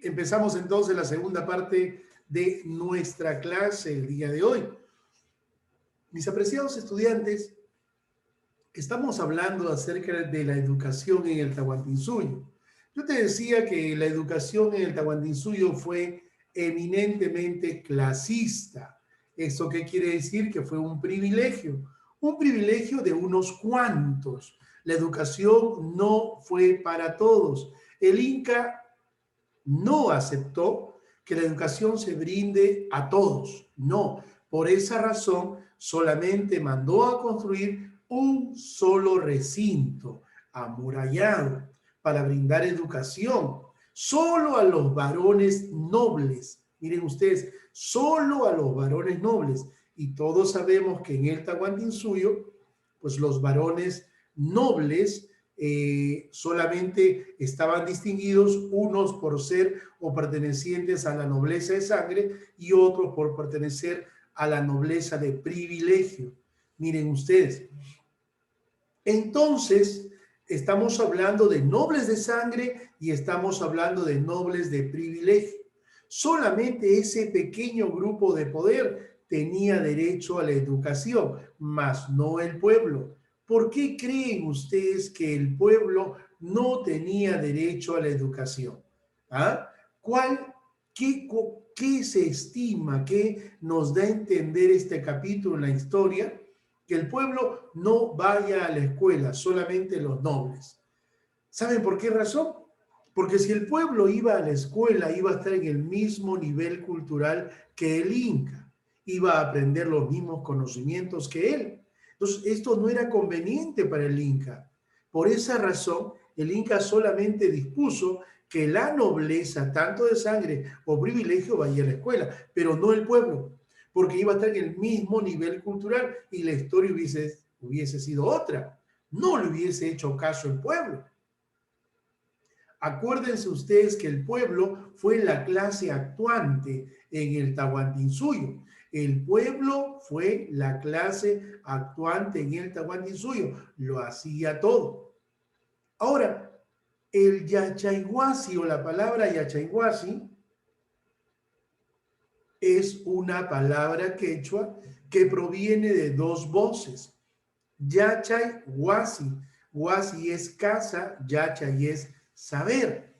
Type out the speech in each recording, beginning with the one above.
Empezamos entonces la segunda parte de nuestra clase el día de hoy. Mis apreciados estudiantes, estamos hablando acerca de la educación en el Tahuantinsuyo. Yo te decía que la educación en el Tahuantinsuyo fue eminentemente clasista. ¿Eso qué quiere decir? Que fue un privilegio de unos cuantos. La educación no fue para todos. El Inca no aceptó que la educación se brinde a todos. No, por esa razón solamente mandó a construir un solo recinto amurallado para brindar educación solo a los varones nobles. Miren ustedes, solo a los varones nobles. Y todos sabemos que en el Tahuantinsuyo, pues los varones nobles solamente estaban distinguidos unos por ser o pertenecientes a la nobleza de sangre y otros por pertenecer a la nobleza de privilegio. Miren ustedes. Entonces, estamos hablando de nobles de sangre y estamos hablando de nobles de privilegio. Solamente ese pequeño grupo de poder tenía derecho a la educación, mas no el pueblo. ¿Por qué creen ustedes que el pueblo no tenía derecho a la educación? ¿Ah? ¿Qué se estima, qué nos da a entender este capítulo en la historia? Que el pueblo no vaya a la escuela, solamente los nobles. ¿Saben por qué razón? Porque si el pueblo iba a la escuela, iba a estar en el mismo nivel cultural que el Inca, iba a aprender los mismos conocimientos que él. Entonces, esto no era conveniente para el Inca. Por esa razón, el Inca solamente dispuso que la nobleza, tanto de sangre o privilegio, vaya a la escuela, pero no el pueblo, porque iba a estar en el mismo nivel cultural y la historia hubiese sido otra. No le hubiese hecho caso el pueblo. Acuérdense ustedes que el pueblo fue la clase actuante en el Tahuantinsuyo. El pueblo fue la clase actuante en el Tahuantinsuyo. Lo hacía todo. Ahora, el Yachaywasi o la palabra Yachaywasi es una palabra quechua que proviene de dos voces. Yachay, Huasi. Huasi es casa, Yachay es saber.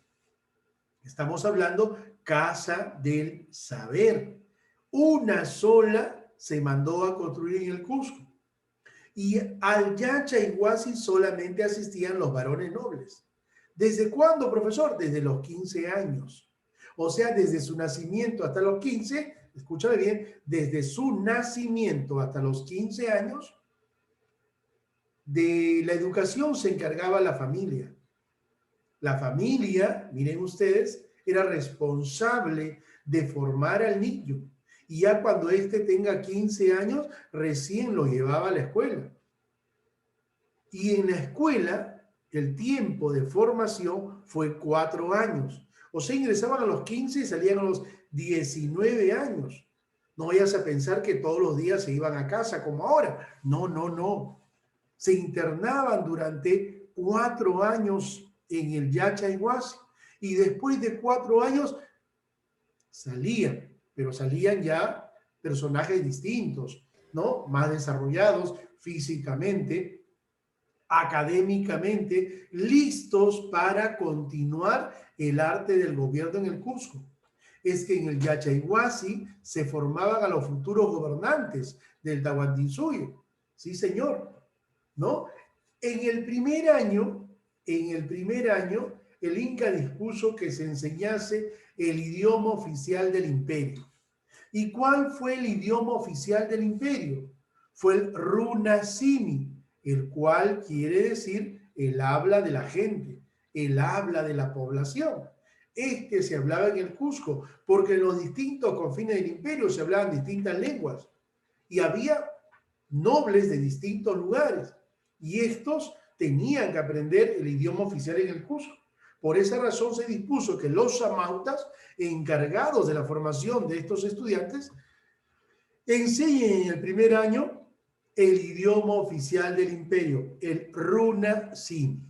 Estamos hablando casa del saber. Una sola se mandó a construir en el Cusco. Y al Yachay Huasi solamente asistían los varones nobles. ¿Desde cuándo, profesor? Desde los 15 años. O sea, desde su nacimiento hasta los 15, escúchame bien, desde su nacimiento hasta los 15 años, de la educación se encargaba la familia. La familia, miren ustedes, era responsable de formar al niño. Y ya cuando éste tenga 15 años, recién lo llevaba a la escuela. Y en la escuela, el tiempo de formación fue 4 años. O sea, ingresaban a los 15 y salían a los 19 años. No vayas a pensar que todos los días se iban a casa como ahora. No, no, no. Se internaban durante 4 años en el Yachay Huasi y después de 4 años salían, pero salían ya personajes distintos, ¿no? Más desarrollados físicamente, académicamente, listos para continuar el arte del gobierno en el Cusco. Es que en el Yachay Huasi se formaban a los futuros gobernantes del Tahuantinsuyo. Sí, señor, ¿no? En el primer año, el Inca dispuso que se enseñase el idioma oficial del imperio. ¿Y cuál fue el idioma oficial del imperio? Fue el Runasimi, el cual quiere decir el habla de la gente, el habla de la población. Este se hablaba en el Cusco, porque en los distintos confines del imperio se hablaban distintas lenguas y había nobles de distintos lugares y estos tenían que aprender el idioma oficial en el Cusco. Por esa razón se dispuso que los samautas, encargados de la formación de estos estudiantes, enseñen en el primer año el idioma oficial del imperio, el Runasimi.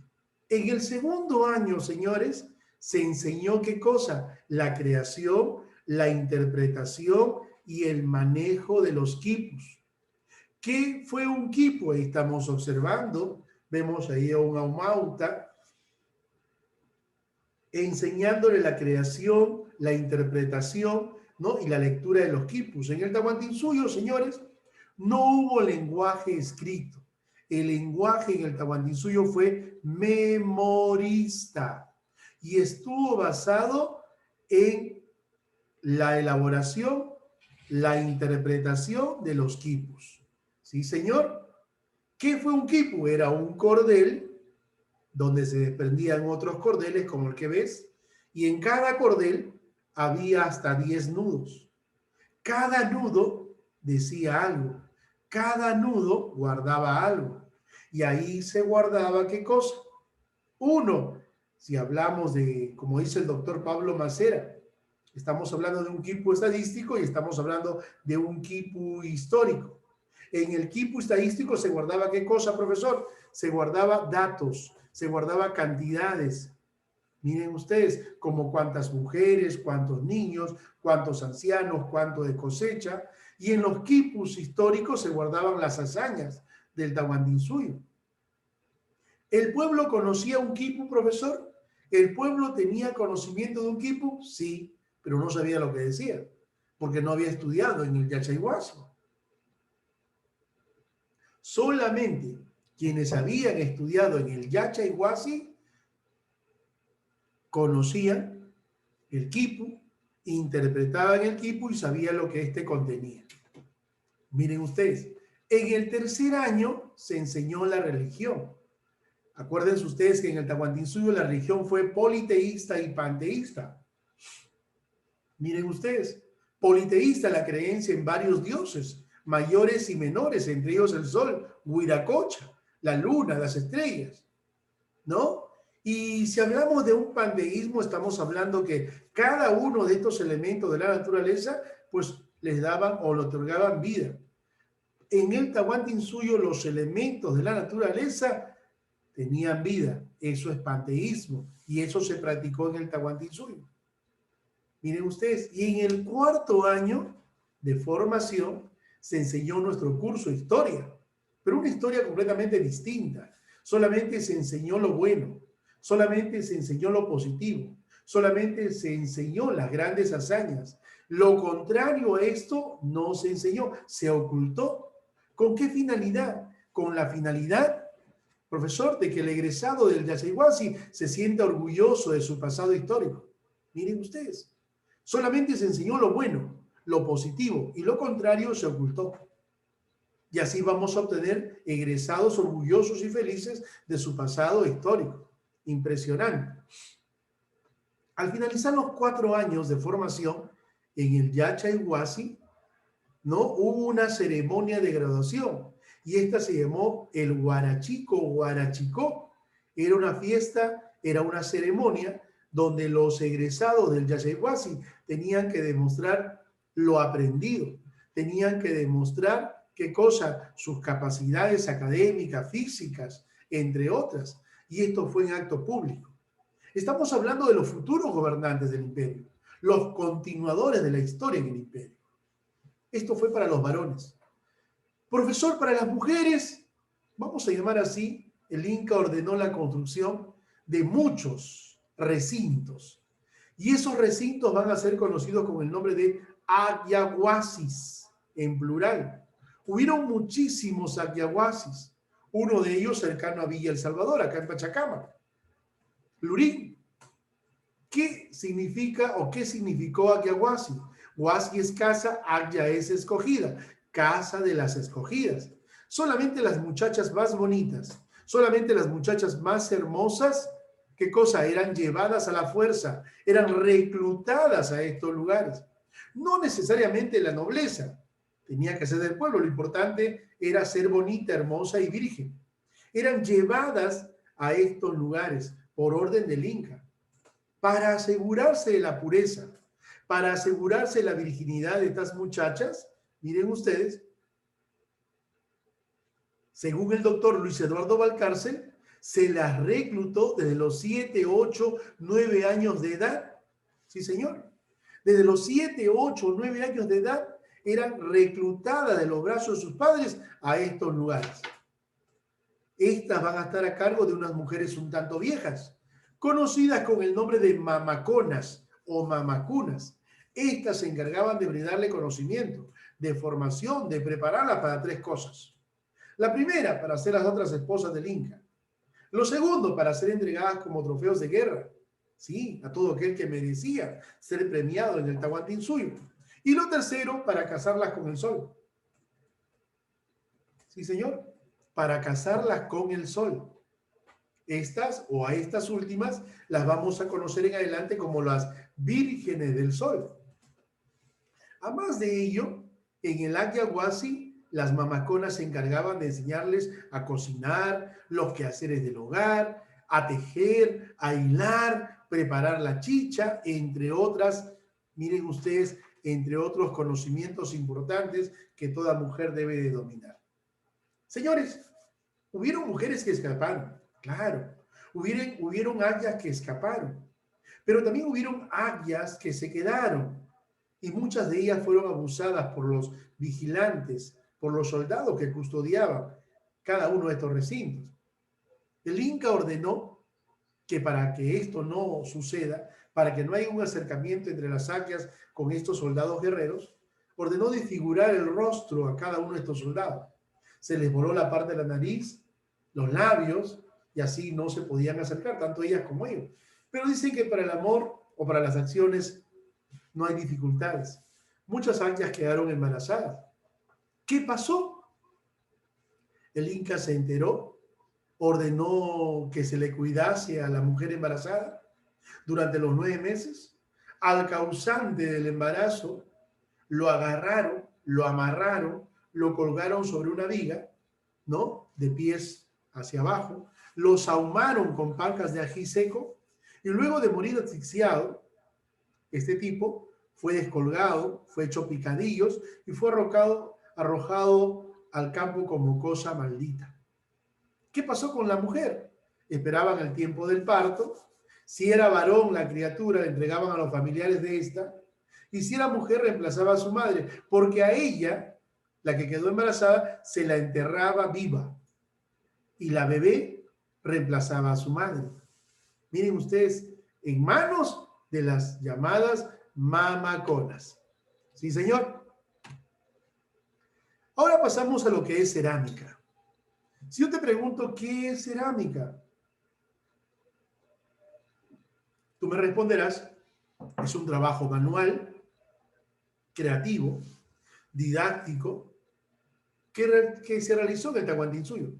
En el segundo año, señores, Se enseñó ¿qué cosa? La creación, la interpretación y el manejo de los quipus. ¿Qué fue un quipu? Ahí estamos observando, vemos ahí a un aumauta enseñándole la creación, la interpretación, ¿no? Y la lectura de los quipus. En el Tahuantinsuyo, señores, no hubo lenguaje escrito. El lenguaje en el Tahuantinsuyo fue memorista y estuvo basado en la elaboración, la interpretación de los quipus. ¿Sí, señor? ¿Qué fue un quipu? Era un cordel donde se desprendían otros cordeles como el que ves, y en cada cordel había hasta 10 nudos. Cada nudo decía algo, cada nudo guardaba algo, y ahí se guardaba ¿qué cosa? Uno, si hablamos de, como dice el doctor Pablo Macera, estamos hablando de un quipu estadístico y estamos hablando de un quipu histórico. En el quipu estadístico se guardaba ¿qué cosa, profesor? Se guardaba datos, se guardaba cantidades. Miren ustedes, como cuántas mujeres, cuántos niños, cuántos ancianos, cuánto de cosecha. Y en los quipus históricos se guardaban las hazañas del Tahuantinsuyo. ¿El pueblo conocía un quipu, profesor? ¿El pueblo tenía conocimiento de un quipu? Sí, pero no sabía lo que decía, porque no había estudiado en el Yachaywasi. Solamente quienes habían estudiado en el Yachaywasi conocían el quipu, interpretaban el quipu y sabían lo que éste contenía. Miren ustedes, en el tercer año se enseñó la religión. Acuérdense ustedes que en el Tahuantinsuyo la religión fue politeísta y panteísta. Miren ustedes, politeísta, la creencia en varios dioses, mayores y menores, entre ellos el sol, Huiracocha, la luna, las estrellas, ¿no? Y si hablamos de un panteísmo, estamos hablando que cada uno de estos elementos de la naturaleza, pues les daban o le otorgaban vida. En el Tahuantinsuyo los elementos de la naturaleza tenían vida. Eso es panteísmo y eso se practicó en el Tahuantinsuyo. Miren ustedes, y en el cuarto año de formación se enseñó nuestro curso de historia, pero una historia completamente distinta. Solamente se enseñó lo bueno, solamente se enseñó lo positivo, solamente se enseñó las grandes hazañas. Lo contrario a esto no se enseñó, se ocultó. ¿Con qué finalidad? Con la finalidad, profesor, de que el egresado del Yachaywasi se sienta orgulloso de su pasado histórico. Miren ustedes, solamente se enseñó lo bueno, lo positivo, y lo contrario se ocultó. Y así vamos a obtener egresados orgullosos y felices de su pasado histórico. Impresionante. Al finalizar los 4 años de formación en el Yachaywasi, ¿no? Hubo una ceremonia de graduación y esta se llamó el Huarachico o Huarachicó. Era una fiesta, era una ceremonia donde los egresados del Yachaywasi tenían que demostrar lo aprendido, tenían que demostrar qué cosa, sus capacidades académicas, físicas, entre otras. Y esto fue en acto público. Estamos hablando de los futuros gobernantes del imperio, los continuadores de la historia en el imperio. Esto fue para los varones. Profesor, para las mujeres, vamos a llamar así, el Inca ordenó la construcción de muchos recintos. Y esos recintos van a ser conocidos con el nombre de ayahuasis, en plural. Hubieron muchísimos ayahuasis, uno de ellos cercano a Villa El Salvador, acá en Pachacama. Lurín. ¿Qué significa o qué significó ayahuasi? Huasi es casa, Agya es escogida, casa de las escogidas. Solamente las muchachas más bonitas, solamente las muchachas más hermosas, ¿qué cosa? Eran llevadas a la fuerza, eran reclutadas a estos lugares. No necesariamente la nobleza, tenía que ser del pueblo, lo importante era ser bonita, hermosa y virgen. Eran llevadas a estos lugares por orden del Inca, para asegurarse de la pureza, para asegurarse de la virginidad de estas muchachas. Miren ustedes, según el doctor Luis Eduardo Valcárcel, se las reclutó desde los 7, 8, 9 años de edad. Sí, señor. Desde los 7, 8, 9 años de edad eran reclutadas de los brazos de sus padres a estos lugares. Estas van a estar a cargo de unas mujeres un tanto viejas, conocidas con el nombre de mamaconas o mamacunas. Estas se encargaban de brindarle conocimiento, de formación, de prepararla para 3 cosas. La primera, para ser las otras esposas del Inca. Lo segundo, para ser entregadas como trofeos de guerra, sí, a todo aquel que merecía ser premiado en el Tahuantinsuyo. Y lo tercero, para casarlas con el sol. Sí, señor, para casarlas con el sol. Estas, o a estas últimas, las vamos a conocer en adelante como las vírgenes del sol. Además de ello, en el Ayahuasí, las mamaconas se encargaban de enseñarles a cocinar, los quehaceres del hogar, a tejer, a hilar, preparar la chicha, entre otras, miren ustedes, entre otros conocimientos importantes que toda mujer debe de dominar. Señores, hubieron mujeres que escaparon, claro. Hubieron ayas que escaparon, pero también hubieron ayas que se quedaron. Y muchas de ellas fueron abusadas por los vigilantes, por los soldados que custodiaban cada uno de estos recintos. El Inca ordenó que para que esto no suceda, para que no haya un acercamiento entre las ayas con estos soldados guerreros, ordenó desfigurar el rostro a cada uno de estos soldados. Se les voló la parte de la nariz, los labios, y así no se podían acercar, tanto ellas como ellos. Pero dicen que para el amor o para las acciones no hay dificultades. Muchas ayas quedaron embarazadas. ¿Qué pasó? El Inca se enteró, ordenó que se le cuidase a la mujer embarazada durante los 9 meses. Al causante del embarazo lo agarraron, lo amarraron, lo colgaron sobre una viga, ¿no? De pies hacia abajo, lo sahumaron con pancas de ají seco y luego de morir asfixiado, este tipo fue descolgado, fue hecho picadillos y fue arrojado al campo como cosa maldita. ¿Qué pasó con la mujer? Esperaban el tiempo del parto. Si era varón, la criatura la entregaban a los familiares de esta. Y si era mujer, reemplazaba a su madre, porque a ella, la que quedó embarazada, se la enterraba viva. Y la bebé reemplazaba a su madre. Miren ustedes, en manos de las llamadas mamaconas. ¿Sí, señor? Ahora pasamos a lo que es cerámica. Si yo te pregunto, ¿qué es cerámica? Tú me responderás, es un trabajo manual, creativo, didáctico, que se realizó en el Tahuantinsuyo.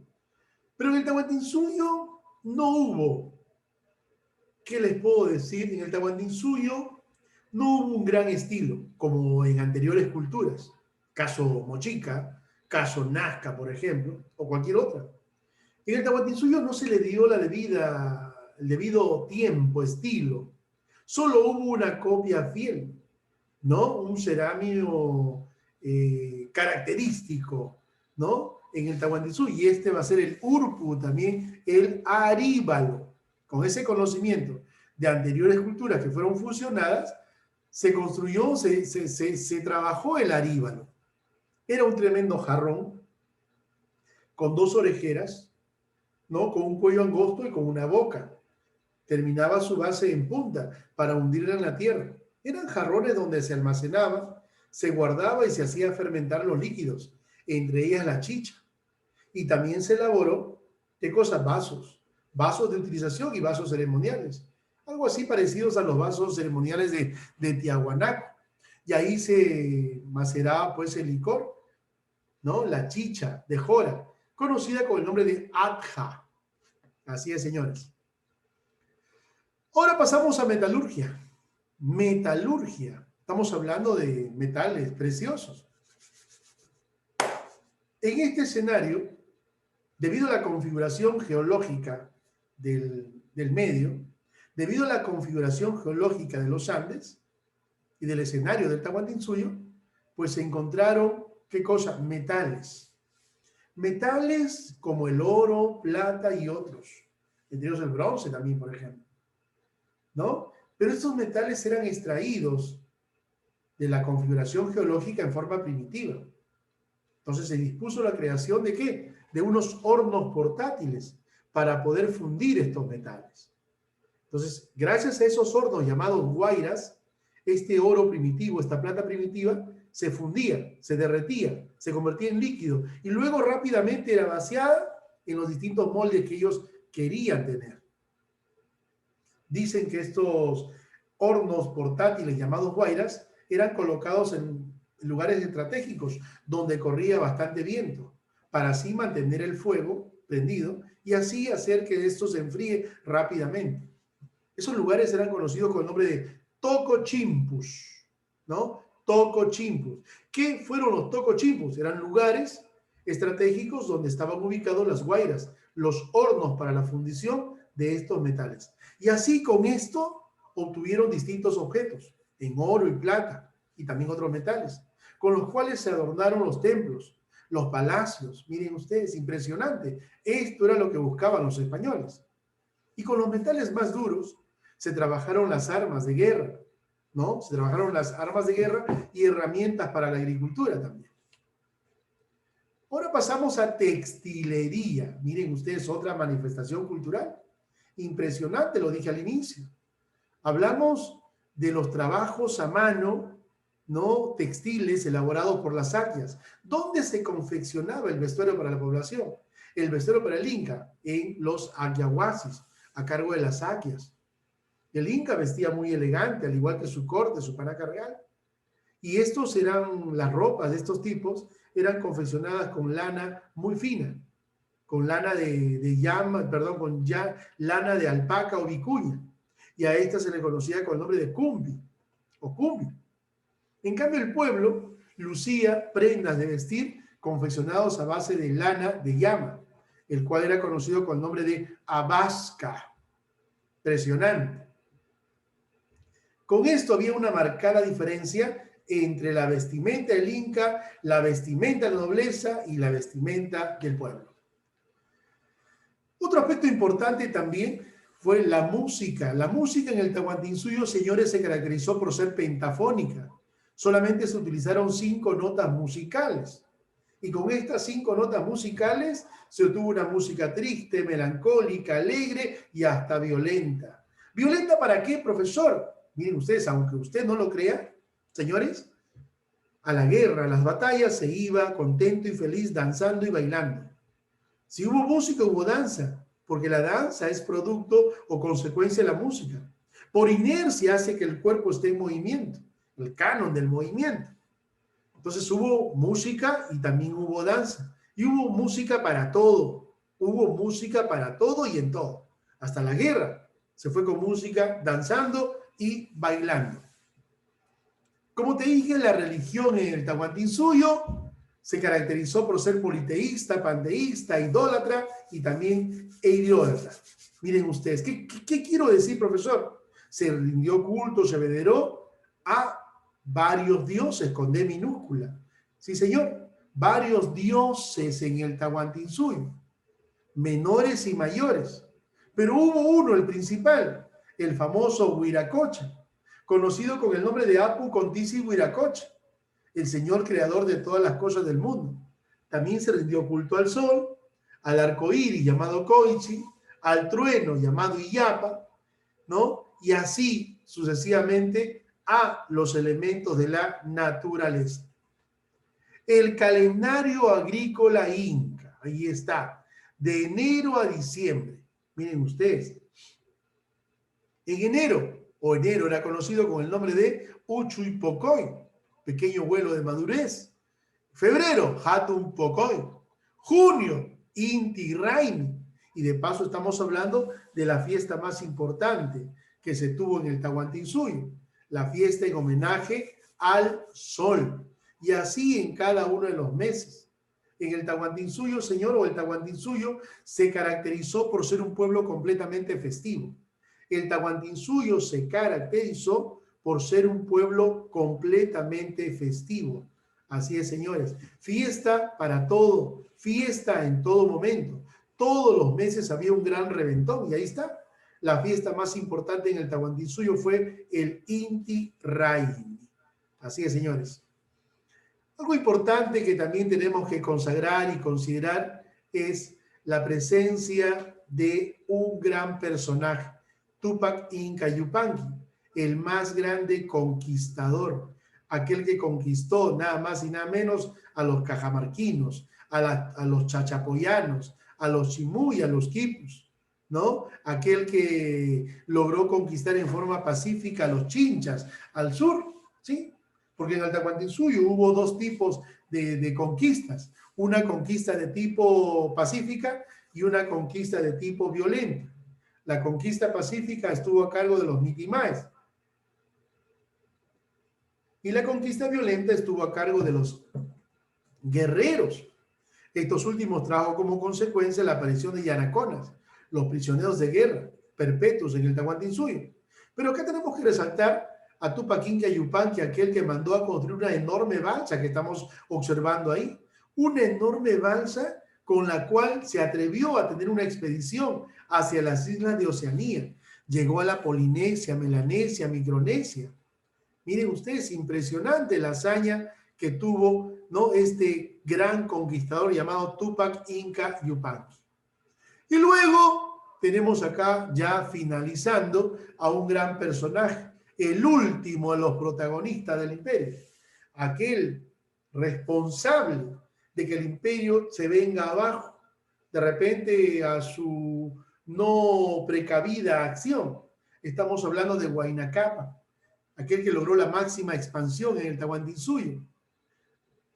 Pero en el Tahuantinsuyo no hubo, ¿qué les puedo decir? En el Tahuantinsuyo no hubo un gran estilo, como en anteriores culturas. Caso Mochica, caso Nazca, por ejemplo, o cualquier otra. En el Tahuantinsuyo no se le dio el debido tiempo, estilo. Solo hubo una copia fiel, ¿no? Un cerámico característico, ¿no? En el Tahuantinsuyo, y este va a ser el Urpu también, el aríbalo. Con ese conocimiento de anteriores culturas que fueron fusionadas, se construyó, se trabajó el aríbalo. Era un tremendo jarrón con 2 orejeras, ¿no? Con un cuello angosto y con una boca. Terminaba su base en punta para hundirla en la tierra. Eran jarrones donde se almacenaba, se guardaba y se hacía fermentar los líquidos, entre ellas la chicha. Y también se elaboró, ¿qué cosas? Vasos de utilización y vasos ceremoniales. Algo así parecidos a los vasos ceremoniales de Tiahuanaco. Y ahí se maceraba pues el licor, ¿no? La chicha de jora, conocida con el nombre de adja. Así es, señores. Ahora pasamos a metalurgia. Metalurgia. Estamos hablando de metales preciosos. En este escenario, debido a la configuración geológica del medio, debido a la configuración geológica de los Andes y del escenario del Tahuantinsuyo, pues se encontraron, ¿qué cosa? Metales. Metales como el oro, plata y otros. entre ellos el bronce también, por ejemplo, ¿no? Pero estos metales eran extraídos de la configuración geológica en forma primitiva. Entonces se dispuso la creación ¿de qué? De unos hornos portátiles para poder fundir estos metales. Entonces, gracias a esos hornos llamados guairas, este oro primitivo, esta plata primitiva, se fundía, se derretía, se convertía en líquido y luego rápidamente era vaciada en los distintos moldes que ellos querían tener. Dicen que estos hornos portátiles llamados guairas eran colocados en lugares estratégicos donde corría bastante viento para así mantener el fuego prendido y así hacer que esto se enfríe rápidamente. Esos lugares eran conocidos con el nombre de tocochimpus, ¿no? Tocochimpus. ¿Qué fueron los tocochimpus? Eran lugares estratégicos donde estaban ubicados las guairas, los hornos para la fundición de estos metales. Y así con esto obtuvieron distintos objetos en oro y plata y también otros metales, con los cuales se adornaron los templos, los palacios. Miren ustedes, impresionante. Esto era lo que buscaban los españoles. Y con los metales más duros se trabajaron las armas de guerra, ¿no? Se trabajaron las armas de guerra y herramientas para la agricultura también. Ahora pasamos a textilería. Miren ustedes, otra manifestación cultural. Impresionante, lo dije al inicio. Hablamos de los trabajos a mano, ¿no? Textiles elaborados por las saquias. ¿Dónde se confeccionaba el vestuario para la población? El vestuario para el Inca, en los Ayahuasis, a cargo de las saquias. El Inca vestía muy elegante, al igual que su corte, su panaca real. Y estos eran, las ropas de estos tipos, eran confeccionadas con lana muy fina, con lana lana de alpaca o vicuña. Y a esta se le conocía con el nombre de cumbi o cumbi. En cambio, el pueblo lucía prendas de vestir confeccionados a base de lana de llama, el cual era conocido con el nombre de abasca. Impresionante. Con esto había una marcada diferencia entre la vestimenta del Inca, la vestimenta de la nobleza y la vestimenta del pueblo. Otro aspecto importante también fue la música. La música en el Tahuantinsuyo, señores, se caracterizó por ser pentafónica. Solamente se utilizaron 5 notas musicales. Y con estas 5 notas musicales se obtuvo una música triste, melancólica, alegre y hasta violenta. ¿Violenta para qué, profesor? Miren ustedes, aunque usted no lo crea, señores, a la guerra, a las batallas se iba contento y feliz danzando y bailando. Si hubo música, hubo danza, porque la danza es producto o consecuencia de la música. Por inercia hace que el cuerpo esté en movimiento, el canon del movimiento. Entonces hubo música y también hubo danza. Y hubo música para todo. Hubo música para todo y en todo. Hasta la guerra se fue con música, danzando y bailando. Como te dije, la religión en el Tahuantinsuyo se caracterizó por ser politeísta, panteísta, idólatra y también idólatra. Miren ustedes, ¿qué quiero decir, profesor? Se rindió culto, se veneró a varios dioses con D minúscula. Sí, señor, varios dioses en el Tahuantinsuyo, menores y mayores. Pero hubo uno, el principal, el famoso Huiracocha, conocido con el nombre de Apu Contisi Huiracocha, el señor creador de todas las cosas del mundo. También se rindió culto al sol, al arco iris llamado Coichi, al trueno llamado Illapa, ¿no? Y así sucesivamente a los elementos de la naturaleza. El calendario agrícola inca, ahí está, de enero a diciembre. Miren ustedes, en enero era conocido con el nombre de Uchuipocoy, pequeño vuelo de madurez. Febrero, Hatun Pocoy. Junio, Inti Raimi. Y de paso estamos hablando de la fiesta más importante que se tuvo en el Tahuantinsuyo, la fiesta en homenaje al sol. Y así en cada uno de los meses. En el Tahuantinsuyo, señor, o el Tahuantinsuyo se caracterizó por ser un pueblo completamente festivo. El Tahuantinsuyo se caracterizó por ser un pueblo completamente festivo. Así es, señores. Fiesta para todo, fiesta en todo momento. Todos los meses había un gran reventón y ahí está. La fiesta más importante en el Tahuantinsuyo fue el Inti Raymi. Así es, señores. Algo importante que también tenemos que consagrar y considerar es la presencia de un gran personaje, Tupac Inca Yupanqui, el más grande conquistador, aquel que conquistó nada más y nada menos a los cajamarquinos, a los chachapoyanos, a los chimú y a los quipus, ¿no? Aquel que logró conquistar en forma pacífica a los chinchas al sur, ¿sí? Porque en el Tahuantinsuyo hubo dos tipos de conquistas, una conquista de tipo pacífica y una conquista de tipo violenta. La conquista pacífica estuvo a cargo de los mitimaes y la conquista violenta estuvo a cargo de los guerreros. Estos últimos trajo como consecuencia la aparición de yanaconas, los prisioneros de guerra perpetuos en el Tahuantinsuyo. Pero acá tenemos que resaltar a Tupac Inca Yupanqui, aquel que mandó a construir una enorme balsa que estamos observando ahí, una enorme balsa con la cual se atrevió a tener una expedición hacia las islas de Oceanía. Llegó a la Polinesia, Melanesia, Micronesia. Miren ustedes, impresionante la hazaña que tuvo, ¿no?, este gran conquistador llamado Tupac Inca Yupanqui. Y luego tenemos acá, ya finalizando, a un gran personaje, el último de los protagonistas del imperio, aquel responsable de que el imperio se venga abajo, de repente a su no precavida acción. Estamos hablando de Huayna Cápac, aquel que logró la máxima expansión en el Tahuantinsuyo.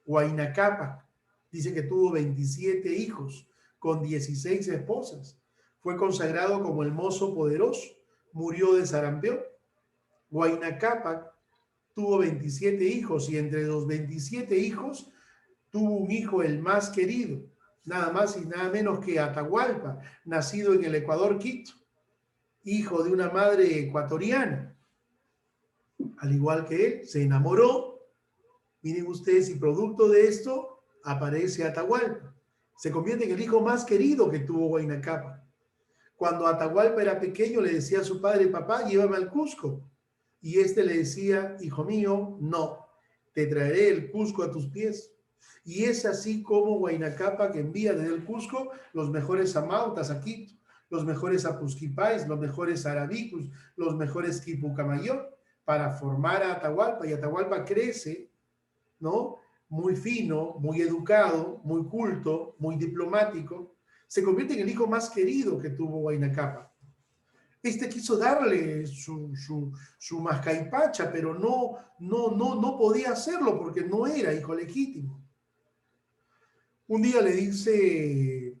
Huayna Cápac dice que tuvo 27 hijos con 16 esposas. Fue consagrado como el mozo poderoso. Murió de sarampión. Huayna Cápac tuvo 27 hijos y entre los 27 hijos tuvo un hijo, el más querido, nada más y nada menos que Atahualpa, nacido en el Ecuador, Quito, hijo de una madre ecuatoriana. Al igual que él, se enamoró. Miren ustedes, y producto de esto aparece Atahualpa. Se convierte en el hijo más querido que tuvo Huayna Cápac. Cuando Atahualpa era pequeño, le decía a su padre: papá, llévame al Cusco. Y este le decía: hijo mío, no, te traeré el Cusco a tus pies. Y es así como Huayna Cápac envía desde el Cusco los mejores amautas a Quito, los mejores apusquipais, los mejores arabicus, los mejores quipucamayor, para formar a Atahualpa. Y Atahualpa crece, ¿no?, muy fino, muy educado, muy culto, muy diplomático. Se convierte en el hijo más querido que tuvo Huayna Cápac. Este quiso darle su mascaipacha, pero no podía hacerlo porque no era hijo legítimo. Un día le dice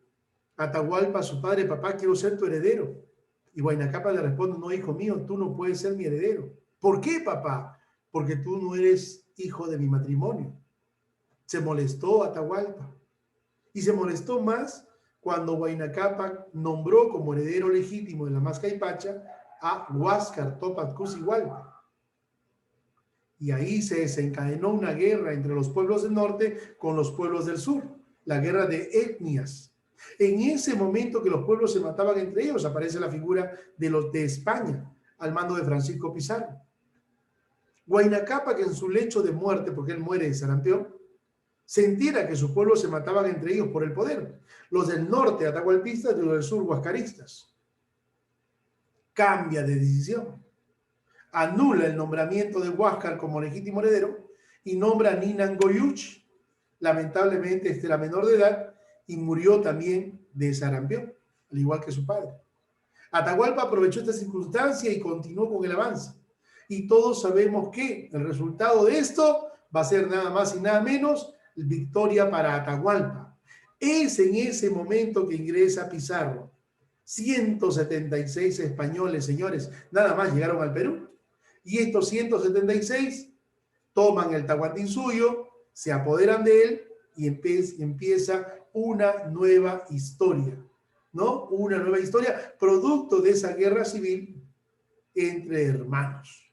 Atahualpa a su padre: papá, quiero ser tu heredero. Y Huayna Cápac le responde: no, hijo mío, tú no puedes ser mi heredero. ¿Por qué, papá? Porque tú no eres hijo de mi matrimonio. Se molestó Atahualpa. Y se molestó más cuando Huayna Cápac nombró como heredero legítimo de la mascaipacha a Huáscar Tópac Cusihualpa. Y ahí se desencadenó una guerra entre los pueblos del norte con los pueblos del sur, la guerra de etnias. En ese momento que los pueblos se mataban entre ellos, aparece la figura de los de España, al mando de Francisco Pizarro. Huayna Cápac, en su lecho de muerte, porque él muere de sarampión, se entera que sus pueblos se mataban entre ellos por el poder. Los del norte atahualpistas y los del sur huascaristas. Cambia de decisión. Anula el nombramiento de Huáscar como legítimo heredero y nombra a Ninan Goyuch. Lamentablemente este era menor de edad y murió también de sarampión, al igual que su padre. Atahualpa aprovechó esta circunstancia y continuó con el avance. Y todos sabemos que el resultado de esto va a ser nada más y nada menos victoria para Atahualpa. Es en ese momento que ingresa Pizarro. 176 españoles, señores, nada más llegaron al Perú. Y estos 176 toman el Tahuantinsuyo, se apoderan de él y empieza una nueva historia, ¿no? Una nueva historia producto de esa guerra civil entre hermanos.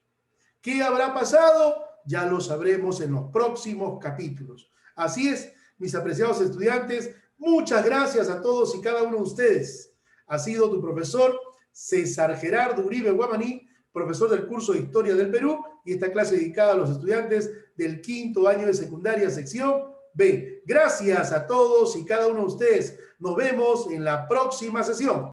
¿Qué habrá pasado? Ya lo sabremos en los próximos capítulos. Así es, mis apreciados estudiantes, Muchas gracias a todos y cada uno de ustedes. Ha sido tu profesor César Gerardo Uribe Guamaní, profesor del curso de Historia del Perú, y esta clase dedicada a los estudiantes del 5º año de secundaria, sección B. Gracias a todos y cada uno de ustedes. Nos vemos en la próxima sesión.